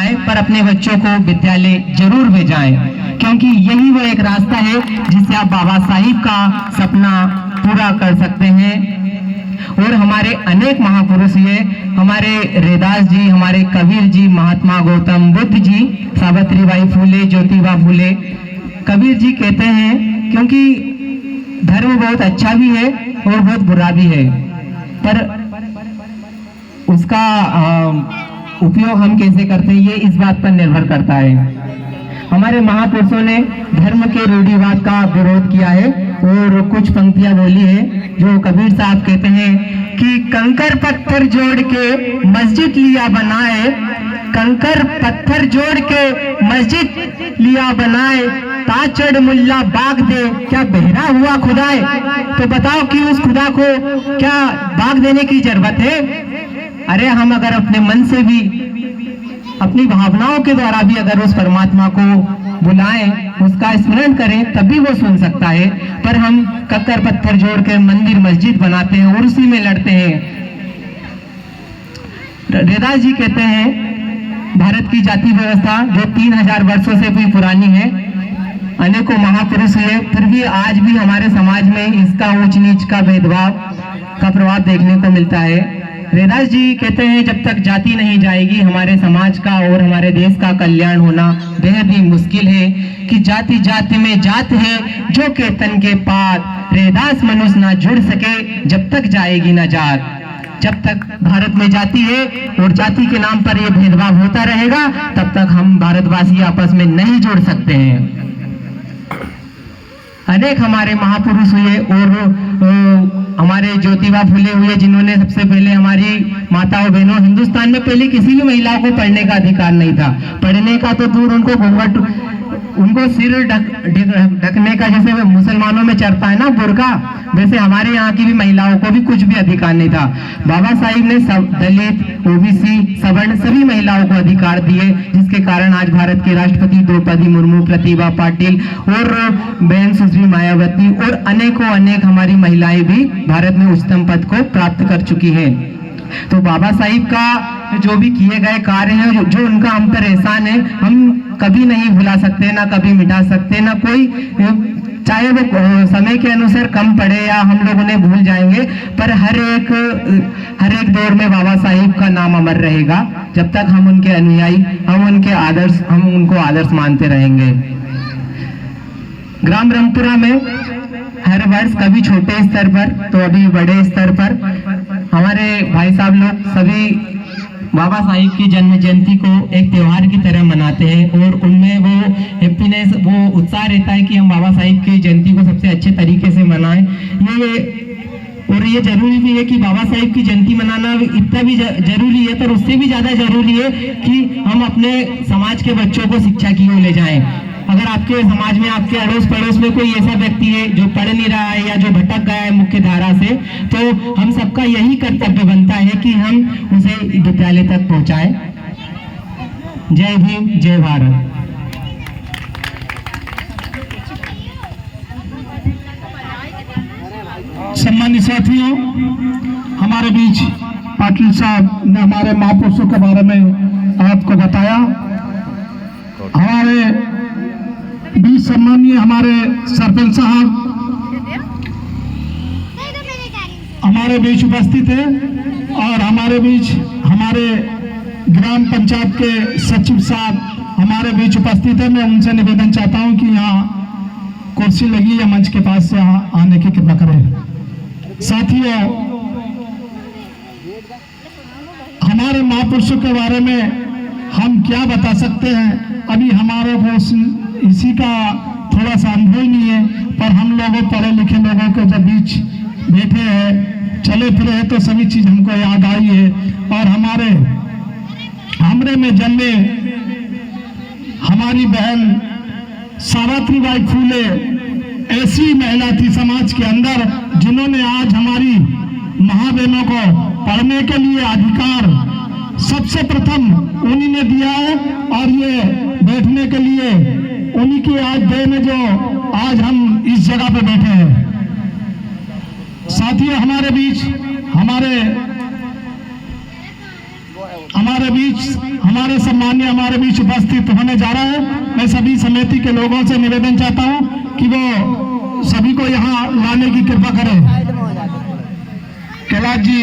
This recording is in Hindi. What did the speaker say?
पाए पर अपने बच्चों को विद्यालय जरूर भेजाएं, क्योंकि यही वो एक रास्ता है जिससे आप बाबा साहिब का सपना पूरा कर सकते हैं। और हमारे अनेक महापुरुष ये हमारे रैदास जी, हमारे कबीर जी, महात्मा गौतम बुद्ध जी, सावित्रीबाई फुले, ज्योतिबा फुले। कबीर जी कहते हैं क्योंकि धर्म बहुत अच्छा भी है और बहुत बुरा भी है, पर उसका उपयोग हम कैसे करते हैं ये इस बात पर निर्भर करता है। हमारे महापुरुषों ने धर्म के रूढ़िवाद का विरोध किया है और कुछ पंक्तियां बोली है जो कबीर साहब कहते हैं कि कंकर पत्थर जोड़ के मस्जिद लिया बनाए, कंकर पत्थर जोड़ के मस्जिद लिया बनाए, ताचड़ मुल्ला बाग दे क्या बहरा हुआ खुदाए। तो बताओ कि उस खुदा को क्या बाग देने की जरूरत है? अरे हम अगर अपने मन से भी, अपनी भावनाओं के द्वारा भी अगर उस परमात्मा को बुलाएं, उसका स्मरण करें, तभी वो सुन सकता है। पर हम कंकर पत्थर जोड़ के मंदिर मस्जिद बनाते हैं और उसी में लड़ते हैं। रैदास जी कहते हैं भारत की जाति व्यवस्था जो 3000 वर्षों से भी पुरानी है, अनेकों महापुरुष है, फिर भी आज भी हमारे समाज में इसका ऊंच नीच का भेदभाव का प्रभाव देखने को मिलता है। रैदास जी कहते हैं जब तक जाति नहीं जाएगी हमारे समाज का और हमारे देश का कल्याण होना बेहद ही मुश्किल है। कि जाति जाति में जात है जो के तन के पात, रैदास मनुष्य ना जुड़ सके जब तक जाएगी ना जात। जब तक भारत में जाति है और जाति के नाम पर यह भेदभाव होता रहेगा तब तक हम भारतवासी आपस में नहीं जुड़ सकते हैं। अनेक हमारे महापुरुष हुए और हमारे ज्योतिबा फुले हुए जिन्होंने सबसे पहले हमारी माताओं बहनों, हिंदुस्तान में पहले किसी भी महिला को पढ़ने का अधिकार नहीं था। पढ़ने का तो दूर, उनको घूंघट, उनको सिर ढकने का, जैसे मुसलमानों में चढ़ता है ना बुर्का, वैसे हमारे यहाँ की भी महिलाओं को भी कुछ भी अधिकार नहीं था। बाबा साहिब ने सब दलित, ओबीसी, सवर्ण सभी महिलाओं को अधिकार दिए, जिसके कारण आज भारत के राष्ट्रपति द्रौपदी मुर्मू, प्रतिभा पाटिल और बहन सुश्री मायावती और अनेकों अनेक हमारी महिलाएं भी भारत में उच्चतम पद को प्राप्त कर चुकी हैं। तो बाबा साहिब का जो भी किए गए कार्य हैं, जो उनका हम पर एहसान है, हम कभी नहीं भुला सकते, ना कभी मिटा सकते, ना कोई, चाहे वो समय के अनुसार कम पड़े या हम लोग उन्हें भूल जाएंगे, पर हर एक दौर में बाबा साहिब का नाम अमर रहेगा। जब तक हम उनके अनुयायी, हम उनको आदर्श मानते रहेंगे। ग्राम ब्रह्मपुरा में हर वर्ष कभी छोटे स्तर पर तो अभी बड़े स्तर पर हमारे भाई साहब लोग सभी बाबा साहिब की जन्म जयंती को एक त्योहार की तरह मनाते हैं और उनमें वो हैप्पीनेस, वो उत्साह रहता है कि हम बाबा साहिब की जयंती को सबसे अच्छे तरीके से मनाएं। ये जरूरी भी है कि बाबा साहिब की जयंती मनाना इतना भी जरूरी है, पर उससे भी ज्यादा जरूरी है कि हम अपने समाज के बच्चों को शिक्षा की ओर ले जाएं। अगर आपके समाज में, आपके अड़ोस पड़ोस में कोई ऐसा व्यक्ति है जो पढ़ नहीं रहा है या जो भटक गया है मुख्य धारा से, तो हम सबका यही कर्तव्य बनता है कि हम उसे विद्यालय तक पहुंचाएं। जय भीम, जय भारत। सम्मानित साथियों, हमारे बीच पाटिल साहब ने हमारे महापुरुषों के बारे में आपको बताया। हमारे बीच सम्मानीय हमारे सरपंच साहब हमारे बीच उपस्थित है और हमारे बीच हमारे ग्राम पंचायत के सचिव साहब हमारे बीच उपस्थित है। मैं उनसे निवेदन चाहता हूं कि यहाँ कुर्सी लगी या मंच के पास से आने की कृपा करें। साथियों, हमारे महापुरुषों के बारे में हम क्या बता सकते हैं, अभी हमारे को इसी का थोड़ा सा अनुभव ही नहीं है, पर हम लोगों पढ़े लिखे लोगों के जब बीच बैठे हैं, चले फिरे हैं, तो सभी चीज हमको याद आई है। और हमरे में जन्मे हमारी बहन सावित्रीबाई फुले ऐसी महिला थी समाज के अंदर जिन्होंने आज हमारी महाबहनों को पढ़ने के लिए अधिकार सबसे प्रथम उन्हीं ने दिया है और ये बैठने के लिए उन्हीं की आज देन है जो आज हम इस जगह पे बैठे हैं। हमारे बीच हमारे हमारे बीच उपस्थित होने जा रहा है। मैं सभी समिति के लोगों से निवेदन चाहता हूं कि वो सभी को यहाँ लाने की कृपा करें। कैलाश जी